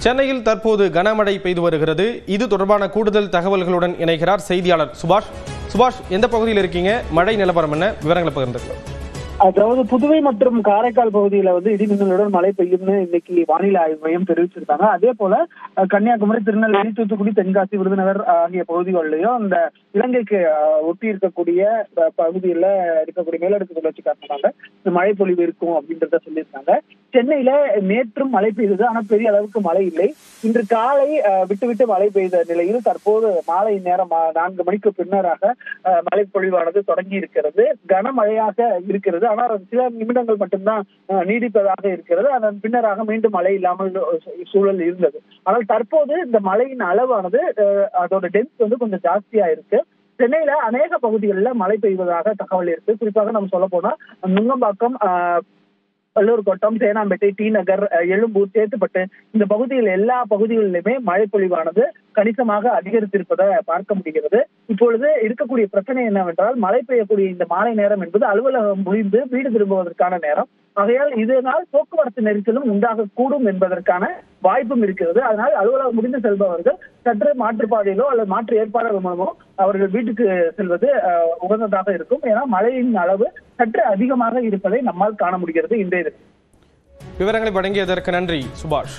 சென்னையில் தற்போது கனமழை பெய்து வருகிறது. இது தொடர்பான கூடுதல் தகவல்களுடன் இணைகிறார் செய்தியாளர் சுபாஷ். சுபாஷ், எந்த பகுதியில் இருக்கீங்க? மழை நிலவரம் என்ன? விவரங்களை பகிர்ந்துக்கலாம். அதாவது புதுவை மற்றும் காரைக்கால் பகுதியில இடிமின்னலுடன் மழை பெய்யும்னு இன்னைக்கு வானிலை ஆய்வு மையம் தெரிவிச்சிருக்காங்க. அதே போல கன்னியாகுமரி, திருநெல்வேலி, தூத்துக்குடி, தென்காசி, விருதுநகர் ஆகிய பகுதிகளிலையும் அந்த இலங்கைக்கு ஒட்டி இருக்கக்கூடிய பகுதியில இருக்கக்கூடிய மேலடுக்கு சுழற்சி காரணமாக இந்த மழை பொழிவு இருக்கும் அப்படின்றத சொல்லியிருக்காங்க. சென்னையில நேற்றும் மழை பெய்தது, ஆனா பெரிய அளவுக்கு மழை இல்லை. இன்று காலை விட்டு மழை பெய்த நிலையில் தற்போது மாலை நேரம் 4 மணிக்கு பின்னராக மழை பொழிவானது தொடங்கி இருக்கிறது. கனமழையாக இருக்கிறது. ஆனால் சில நிமிடங்கள் மட்டும்தான் நீடிப்பதாக இருக்கிறது. அதன் பின்னராக மீண்டும் மழை இல்லாமல் சூழல் இருந்தது. ஆனால் தற்போது இந்த மழையின் அளவானது அதோட டென்ஸ் கொஞ்சம் ஜாஸ்தியா இருக்கு. சென்னையில அநேக பகுதிகளில் மழை பெய்வதாக தகவல் இருக்கு. குறிப்பாக நம்ம சொல்ல போனா நுங்கம்பாக்கம், வல்லூர் கோட்டம், சேனாம்பேட்டை, டி நகர், எழும்பூர், சேத்துப்பட்டு இந்த பகுதியில் எல்லா பகுதிகளிலுமே மழை பொழிவானது கணிசமாக அதிகரித்திருப்பதை பார்க்க முடிகிறது. இப்பொழுது இருக்கக்கூடிய பிரச்சனை என்னவென்றால், மழை பெய்யக்கூடிய இந்த மாலை நேரம் என்பது அலுவலகம் முடிந்து வீடு திரும்புவதற்கான நேரம். ஆகையால் இதனால் போக்குவரத்து நெரிசலும் உண்டாகக்கூடும் என்பதற்கான வாய்ப்பும் இருக்கிறது. அதனால் அலுவலகம் முடிந்து செல்பவர்கள் சற்று மாற்றுப்பாதையிலோ அல்லது மாற்று ஏற்பாடுகள் மூலமோ அவர்கள் வீட்டுக்கு செல்வது உகந்ததாக இருக்கும். ஏன்னா மழையின் அளவு சற்று அதிகமாக இருப்பதை நம்மால் காண முடிகிறது. இன்றைய விவரங்களை வழங்கியதற்கு நன்றி சுபாஷ்.